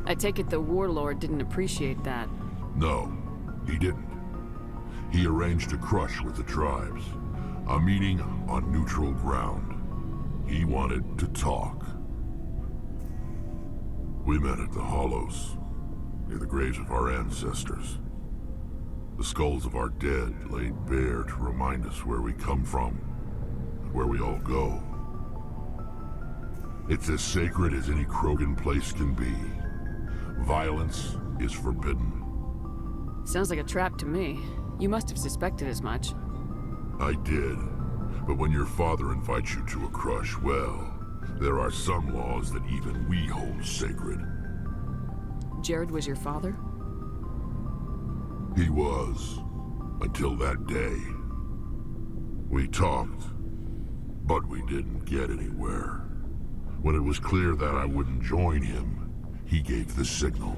I take it the warlord didn't appreciate that. No, he didn't. He arranged a crush with the tribes. A meeting on neutral ground. He wanted to talk. We met at the Hollows, near the graves of our ancestors. The skulls of our dead laid bare to remind us where we come from, and where we all go. It's as sacred as any Krogan place can be. Violence is forbidden. Sounds like a trap to me. You must have suspected as much. I did. But when your father invites you to a crush, well, there are some laws that even we hold sacred. Jared was your father? He was. Until that day. We talked, but we didn't get anywhere. When it was clear that I wouldn't join him, he gave the signal.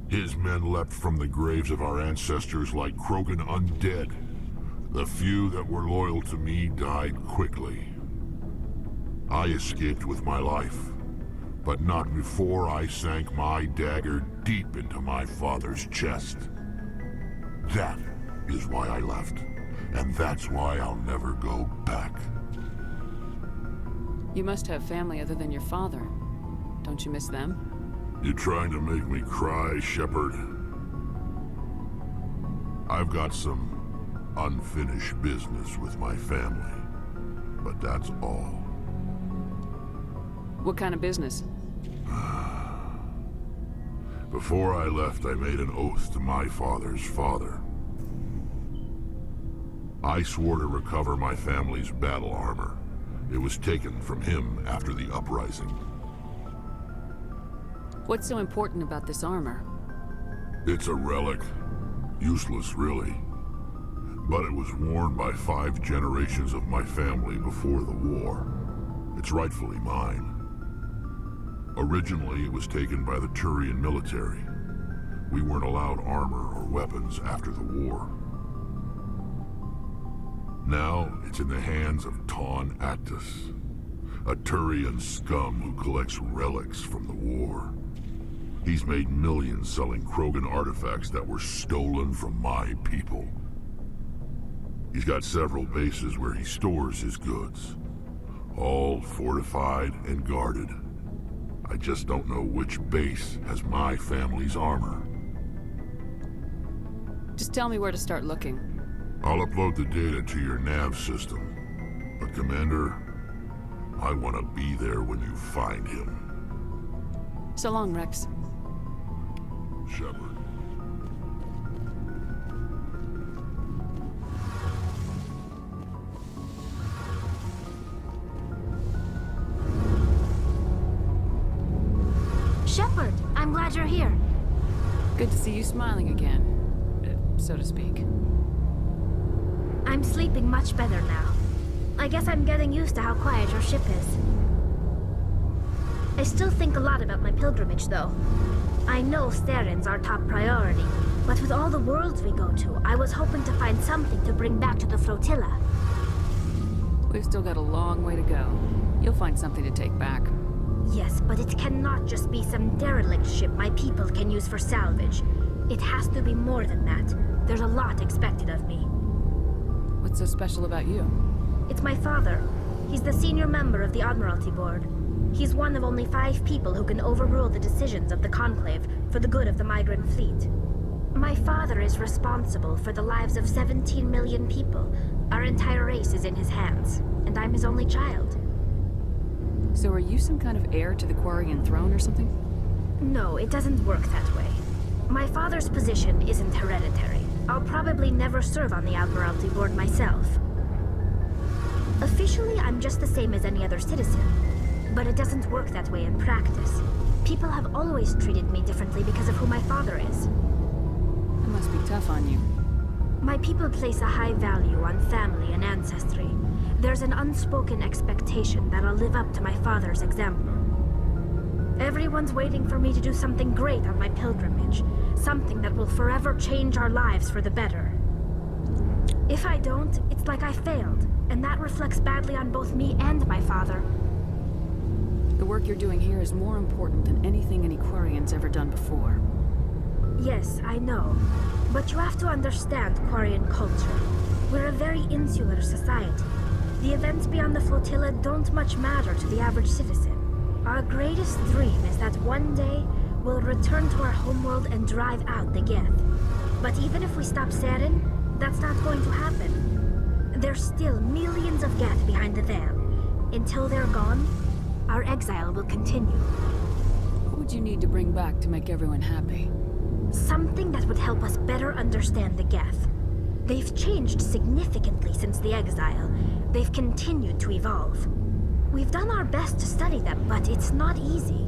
His men leapt from the graves of our ancestors like Krogan undead. The few that were loyal to me died quickly. I escaped with my life, but not before I sank my dagger deep into my father's chest. That is why I left, and that's why I'll never go back. You must have family other than your father. Don't you miss them? You trying to make me cry, Shepard? I've got some unfinished business with my family, but that's all. What kind of business? Before I left, I made an oath to my father's father. I swore to recover my family's battle armor. It was taken from him after the uprising. What's so important about this armor? It's a relic. Useless, really. But it was worn by 5 generations of my family before the war. It's rightfully mine. Originally, it was taken by the Turian military. We weren't allowed armor or weapons after the war. Now, it's in the hands of Taun Actus, a Turian scum who collects relics from the war. He's made millions selling Krogan artifacts that were stolen from my people. He's got several bases where he stores his goods, all fortified and guarded. I just don't know which base has my family's armor. Just tell me where to start looking. I'll upload the data to your nav system. But Commander, I want to be there when you find him. So long, Rex. Shepard. Shepard, I'm glad you're here. Good to see you smiling again, so to speak. I'm sleeping much better now. I guess I'm getting used to how quiet your ship is. I still think a lot about my pilgrimage, though. I know Steren's our top priority, but with all the worlds we go to, I was hoping to find something to bring back to the flotilla. We've still got a long way to go. You'll find something to take back. Yes, but it cannot just be some derelict ship my people can use for salvage. It has to be more than that. There's a lot expected of me. What's so special about you? It's my father. He's the senior member of the Admiralty Board. He's one of only 5 people who can overrule the decisions of the Conclave for the good of the migrant fleet. My father is responsible for the lives of 17 million people. Our entire race is in his hands, and I'm his only child. So are you some kind of heir to the Quarian throne or something? No, it doesn't work that way. My father's position isn't hereditary. I'll probably never serve on the Admiralty Board myself. Officially, I'm just the same as any other citizen. But it doesn't work that way in practice. People have always treated me differently because of who my father is. It must be tough on you. My people place a high value on family and ancestry. There's an unspoken expectation that I'll live up to my father's example. Everyone's waiting for me to do something great on my pilgrimage. Something that will forever change our lives for the better. If I don't, it's like I failed, and that reflects badly on both me and my father. The work you're doing here is more important than anything any Quarian's ever done before. Yes, I know. But you have to understand Quarian culture. We're a very insular society. The events beyond the flotilla don't much matter to the average citizen. Our greatest dream is that one day we'll return to our homeworld and drive out the Geth. But even if we stop Saren, that's not going to happen. There's still millions of Geth behind the veil. Until they're gone, our exile will continue. What would you need to bring back to make everyone happy? Something that would help us better understand the Geth. They've changed significantly since the exile. They've continued to evolve. We've done our best to study them, but it's not easy.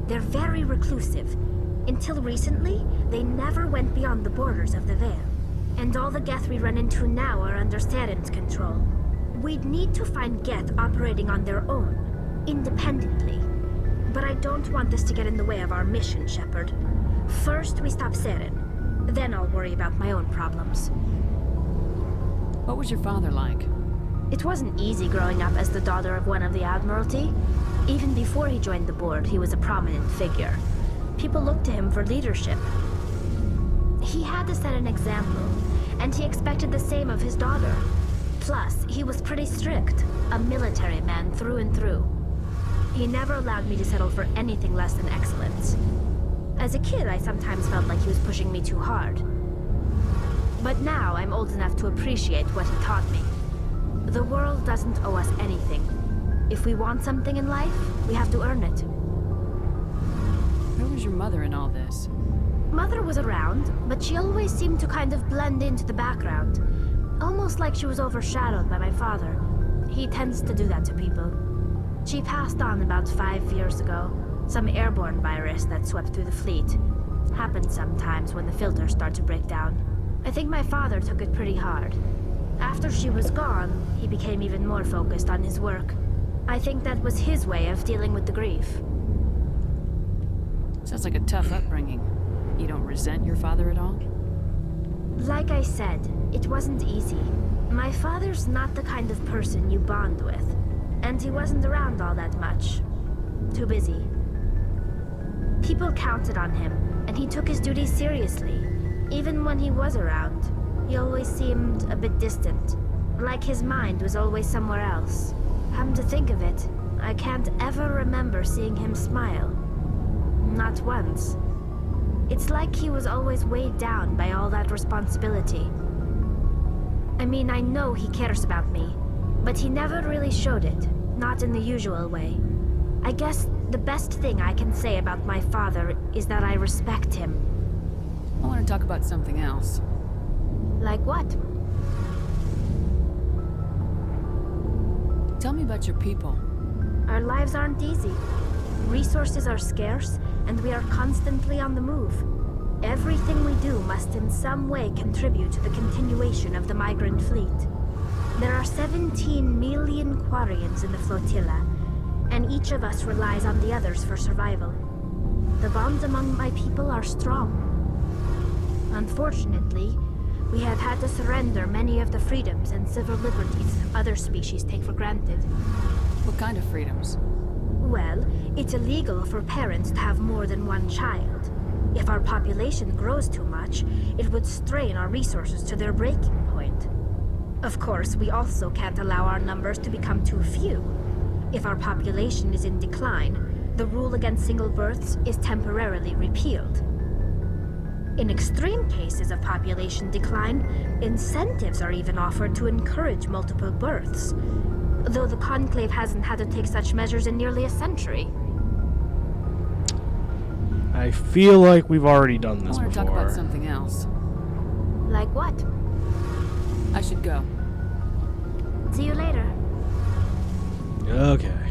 They're very reclusive. Until recently, they never went beyond the borders of the Veil. And all the Geth we run into now are under Saren's control. We'd need to find Geth operating on their own, independently. But I don't want this to get in the way of our mission, Shepard. First, we stop Saren. Then I'll worry about my own problems. What was your father like? It wasn't easy growing up as the daughter of one of the Admiralty. Even before he joined the board, he was a prominent figure. People looked to him for leadership. He had to set an example, and he expected the same of his daughter. Plus, he was pretty strict, a military man through and through. He never allowed me to settle for anything less than excellence. As a kid, I sometimes felt like he was pushing me too hard. But now I'm old enough to appreciate what he taught me. The world doesn't owe us anything. If we want something in life, we have to earn it. Where was your mother in all this? Mother was around, but she always seemed to kind of blend into the background. Almost like she was overshadowed by my father. He tends to do that to people. She passed on about 5 years ago. Some airborne virus that swept through the fleet. Happens sometimes when the filters start to break down. I think my father took it pretty hard. After she was gone, he became even more focused on his work. I think that was his way of dealing with the grief. Sounds like a tough upbringing. You don't resent your father at all? Like I said, it wasn't easy. My father's not the kind of person you bond with. And he wasn't around all that much. Too busy. People counted on him, and he took his duties seriously. Even when he was around, he always seemed a bit distant. Like his mind was always somewhere else. Come to think of it, I can't ever remember seeing him smile. Not once. It's like he was always weighed down by all that responsibility. I mean, I know he cares about me, but he never really showed it, not in the usual way. I guess the best thing I can say about my father is that I respect him. I want to talk about something else. Like what? Tell me about your people. Our lives aren't easy. Resources are scarce, and we are constantly on the move. Everything we do must in some way contribute to the continuation of the migrant fleet. There are 17 million Quarians in the flotilla, and each of us relies on the others for survival. The bonds among my people are strong. Unfortunately, we have had to surrender many of the freedoms and civil liberties other species take for granted. What kind of freedoms? Well, it's illegal for parents to have more than one child. If our population grows too much, it would strain our resources to their breaking point. Of course, we also can't allow our numbers to become too few. If our population is in decline, the rule against single births is temporarily repealed. In extreme cases of population decline, incentives are even offered to encourage multiple births, though the Conclave hasn't had to take such measures in nearly a century. I feel like we've already done this I want to before. talk about something else. Like what? I should go. See you later. Okay.